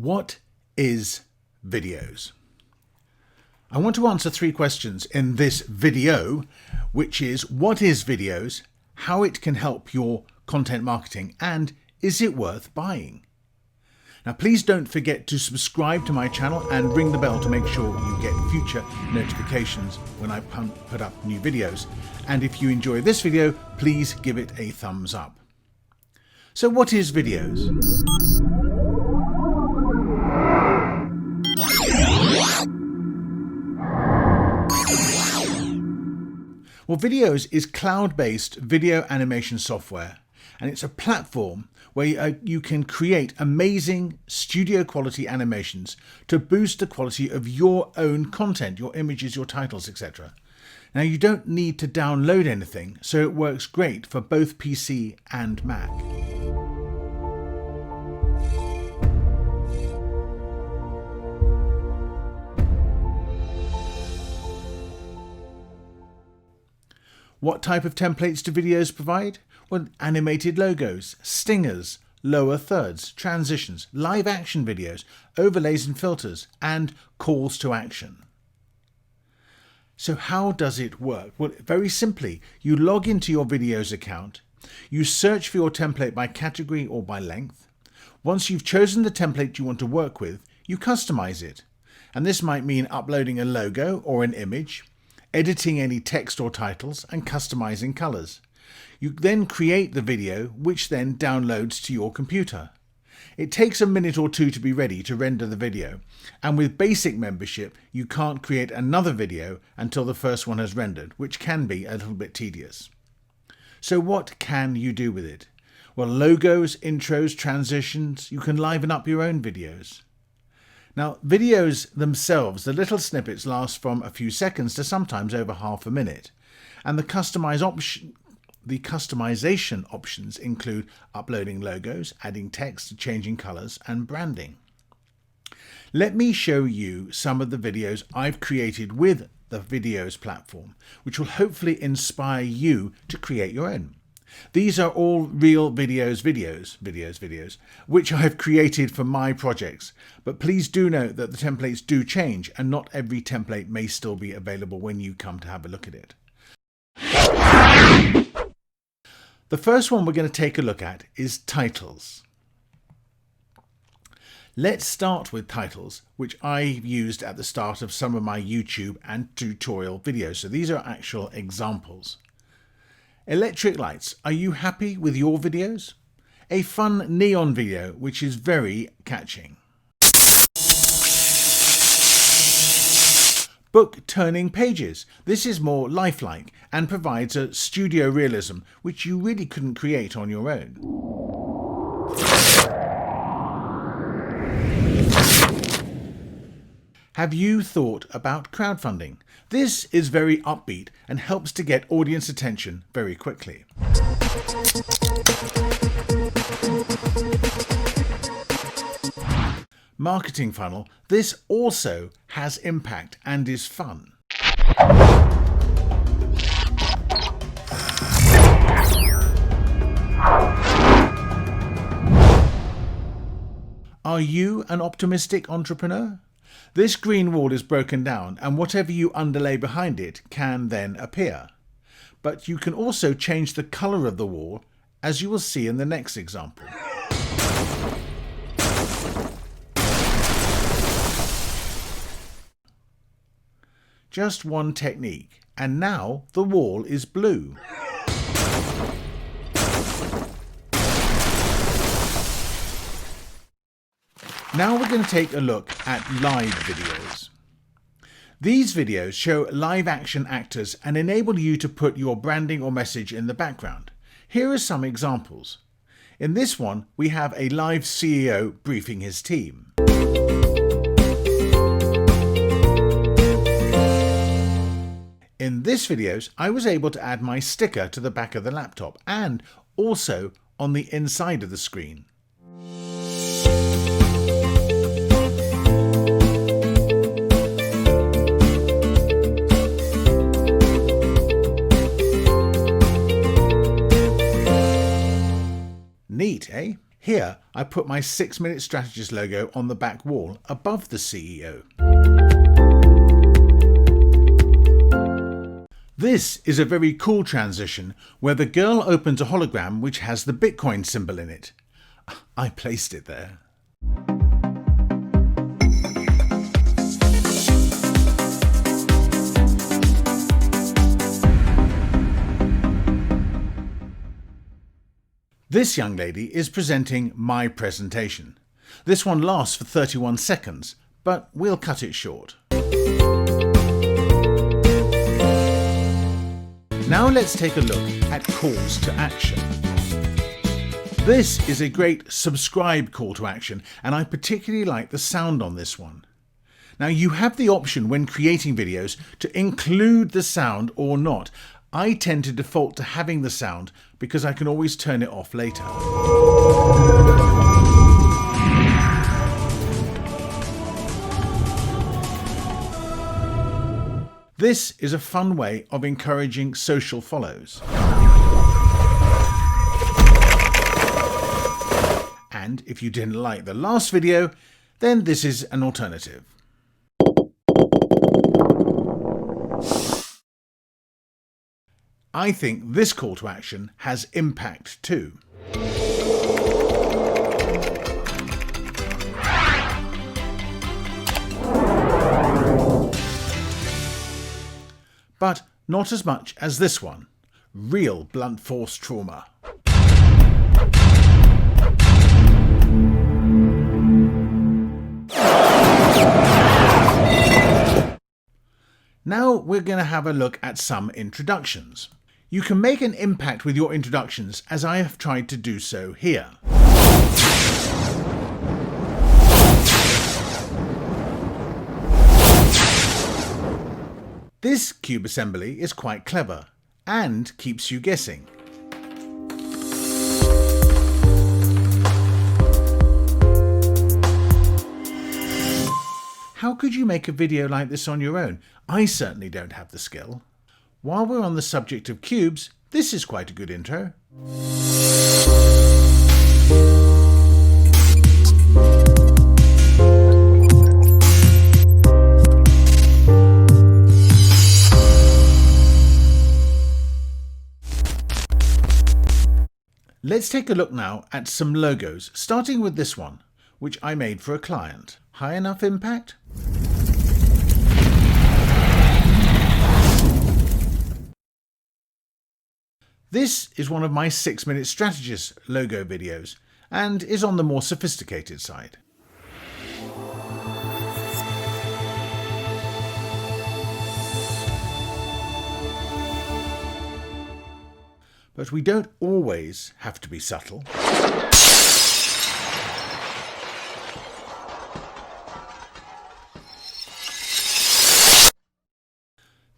What is Viddyoze? I want to answer 3 questions in this video, which is what is Viddyoze, how it can help your content marketing, and is it worth buying? Now please don't forget to subscribe to my channel and ring the bell to make sure you get future notifications when I put up new videos. And if you enjoy this video, please give it a thumbs up. So what is Viddyoze? Well, Viddyoze is cloud-based video animation software, and it's a platform where you can create amazing studio quality animations to boost the quality of your own content, your images, your titles, etc. Now you don't need to download anything, so it works great for both PC and Mac. What type of templates do Viddyoze provide? Well, animated logos, stingers, lower thirds, transitions, live action videos, overlays and filters, and calls to action. So how does it work? Well, very simply, you log into your Viddyoze account, you search for your template by category or by length. Once you've chosen the template you want to work with, you customize it. And this might mean uploading a logo or an image, editing any text or titles, and customizing colors. You then create the video, which then downloads to your computer. It takes a minute or 2 to be ready to render the video, and with basic membership you can't create another video until the first one has rendered, which can be a little bit tedious. So what can you do with it? Well, logos, intros, transitions, you can liven up your own videos. Now, videos themselves, the little snippets last from a few seconds to sometimes over half a minute, and the customization options include uploading logos, adding text, changing colors, and branding. Let me show you some of the videos I've created with the Viddyoze platform, which will hopefully inspire you to create your own. These are all real videos, which I've created for my projects. But please do note that the templates do change, and not every template may still be available when you come to have a look at it. The first one we're going to take a look at is titles. Let's start with titles, which I've used at the start of some of my YouTube and tutorial videos. So these are actual examples. Electric lights. Are you happy with your videos? A fun neon video, which is very catching. Book turning pages. This is more lifelike and provides a studio realism which you really couldn't create on your own. Have you thought about crowdfunding? This is very upbeat and helps to get audience attention very quickly. Marketing funnel. This also has impact and is fun. Are you an optimistic entrepreneur? This green wall is broken down, and whatever you underlay behind it can then appear. But you can also change the colour of the wall, as you will see in the next example. Just one technique, and now the wall is blue. Now we're going to take a look at live videos. These videos show live action actors and enable you to put your branding or message in the background. Here are some examples. In this one, we have a live CEO briefing his team. In this video, I was able to add my sticker to the back of the laptop and also on the inside of the screen. Neat, eh? Here I put my 6-Minute Strategist logo on the back wall above the CEO. This is a very cool transition where the girl opens a hologram which has the Bitcoin symbol in it. I placed it there. This young lady is presenting my presentation. This one lasts for 31 seconds, but we'll cut it short. Now let's take a look at calls to action. This is a great subscribe call to action, and I particularly like the sound on this one. Now you have the option when creating videos to include the sound or not. I tend to default to having the sound because I can always turn it off later. This is a fun way of encouraging social follows. And if you didn't like the last video, then this is an alternative. I think this call to action has impact too. But not as much as this one. Real blunt force trauma. Now we're going to have a look at some introductions. You can make an impact with your introductions, as I have tried to do so here. This cube assembly is quite clever and keeps you guessing. How could you make a video like this on your own? I certainly don't have the skill. While we're on the subject of cubes, this is quite a good intro. Let's take a look now at some logos, starting with this one, which I made for a client. High enough impact? This is one of my 6-Minute Strategist logo videos and is on the more sophisticated side. But we don't always have to be subtle.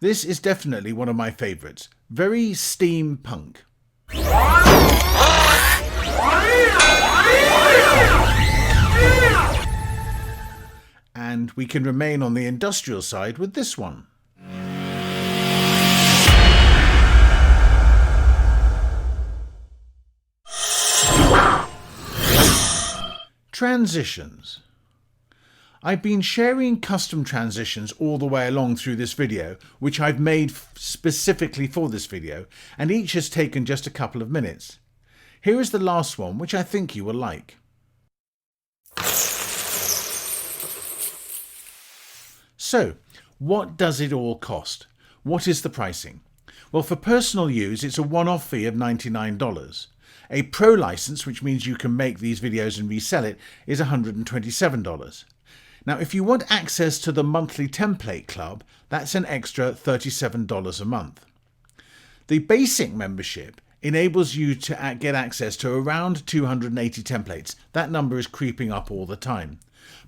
This is definitely one of my favourites. Very steampunk. And we can remain on the industrial side with this one. Transitions. I've been sharing custom transitions all the way along through this video, which I've made specifically for this video, and each has taken just a couple of minutes. Here is the last one, which I think you will like. So, what does it all cost? What is the pricing? Well, for personal use, it's a one-off fee of $99. A pro license, which means you can make these videos and resell it, is $127. Now, if you want access to the monthly template club, that's an extra $37 a month. The basic membership enables you to get access to around 280 templates. That number is creeping up all the time.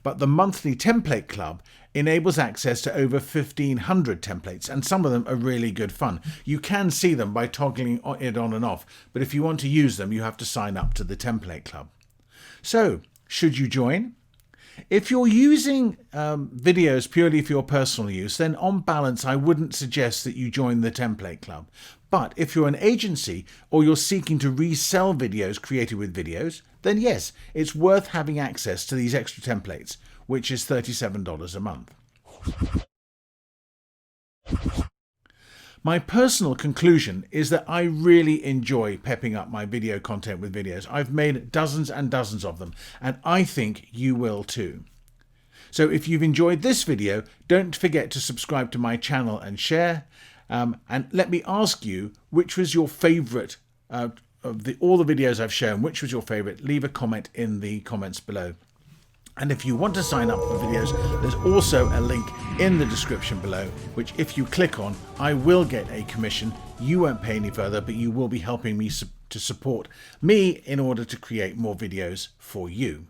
But the monthly template club enables access to over 1,500 templates, and some of them are really good fun. You can see them by toggling it on and off, but if you want to use them, you have to sign up to the template club. So, should you join? If you're using videos purely for your personal use, then on balance, I wouldn't suggest that you join the template club. But if you're an agency or you're seeking to resell videos created with Viddyoze, then yes, it's worth having access to these extra templates, which is $37 a month. My personal conclusion is that I really enjoy pepping up my video content with Viddyoze. I've made dozens and dozens of them, and I think you will too. So if you've enjoyed this video, don't forget to subscribe to my channel and share. And let me ask you, which was your favourite of all the videos I've shown? Which was your favourite? Leave a comment in the comments below. And if you want to sign up for Viddyoze, there's also a link in the description below, which if you click on, I will get a commission. You won't pay any further, but you will be helping me to support me in order to create more videos for you.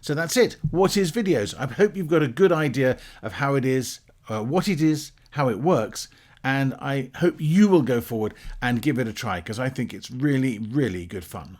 So that's it. What is Viddyoze? I hope you've got a good idea of how it is, what it is, how it works, and I hope you will go forward and give it a try, because I think it's really, really good fun.